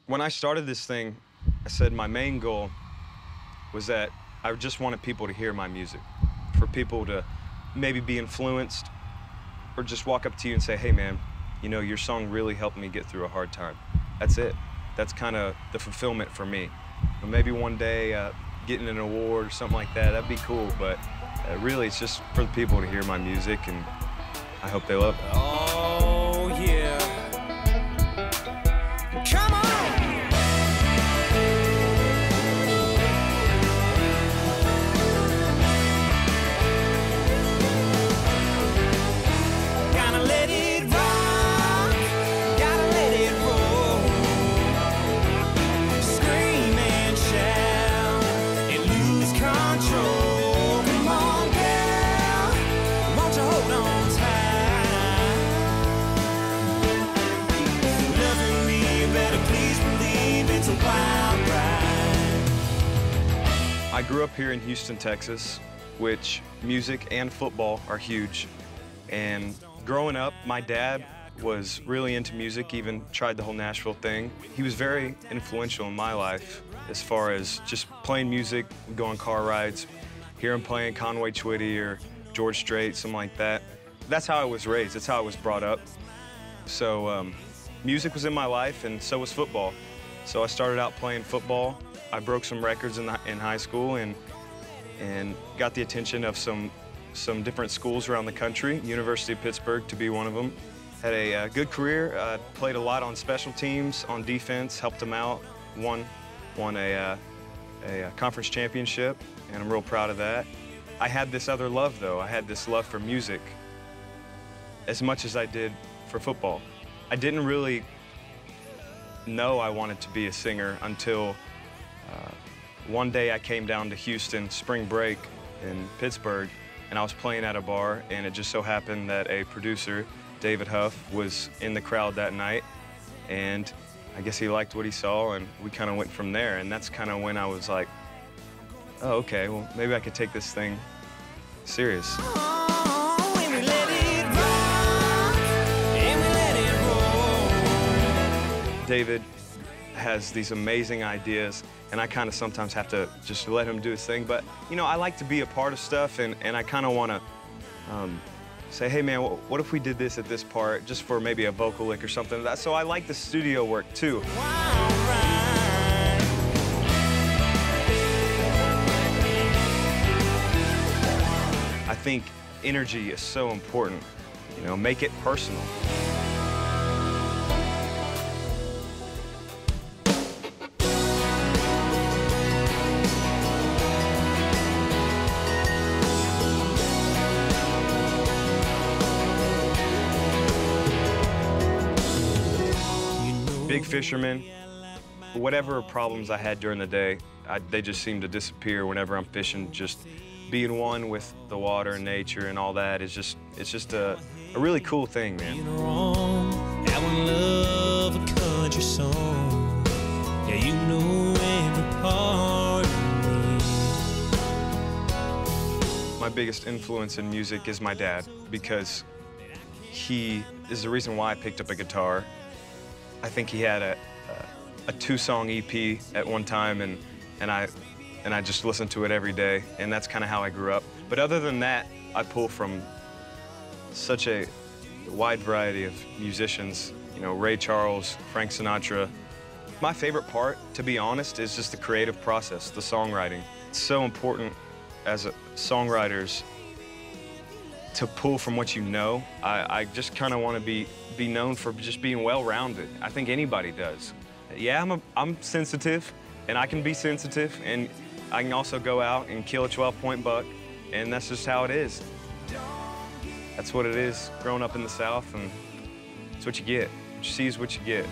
When I started this thing, I said my main goal was that I just wanted people to hear my music, for people to maybe be influenced or just walk up to you and say, hey man, you know, your song really helped me get through a hard time. That's it. That's kind of the fulfillment for me. Or maybe one day getting an award or something like that, that'd be cool, but really it's just for the people to hear my music, and I hope they love it. Oh yeah. Come on! Gotta let it rock, gotta let it roll. Scream and shout and lose control. Come on, girl, won't you hold on tight? Loving me, you better please believe it's a wild ride. I grew up here in Houston, Texas, which music and football are huge. And growing up, my dad was really into music, even tried the whole Nashville thing. He was very influential in my life as far as just playing music, go on car rides, hear him playing Conway Twitty or George Strait, something like that. That's how I was raised, that's how I was brought up. So music was in my life, and so was football. So I started out playing football. I broke some records in high school and got the attention of some different schools around the country, University of Pittsburgh to be one of them. Had a good career, played a lot on special teams, on defense, helped them out, won a conference championship, and I'm real proud of that. I had this other love though, I had this love for music as much as I did for football. I didn't really know I wanted to be a singer until one day I came down to Houston, spring break in Pittsburgh, and I was playing at a bar, and it just so happened that a producer, David Huff, was in the crowd that night, and I guess he liked what he saw, and we kind of went from there, and that's kind of when I was like, oh, okay, well, maybe I could take this thing serious. David has these amazing ideas, and I kind of sometimes have to just let him do his thing. But, you know, I like to be a part of stuff, and I kind of want to say, hey, man, what if we did this at this part, just for maybe a vocal lick or something like that. So I like the studio work, too. I think energy is so important. You know, make it personal. Big fisherman. Whatever problems I had during the day, they just seem to disappear whenever I'm fishing. Just being one with the water and nature and all that is just, it's just a really cool thing, man. My biggest influence in music is my dad, because he is the reason why I picked up a guitar. I think he had a 2-song EP at one time, and I just listened to it every day, and that's kind of how I grew up. But other than that, I pull from such a wide variety of musicians, you know, Ray Charles, Frank Sinatra. My favorite part, to be honest, is just the creative process, the songwriting. It's so important as songwriters to pull from what you know. I just kind of want to be known for just being well-rounded. I think anybody does. Yeah, I'm sensitive, and I can be sensitive, and I can also go out and kill a 12-point buck, and that's just how it is. That's what it is, growing up in the South, and it's what you get. What you see is what you get.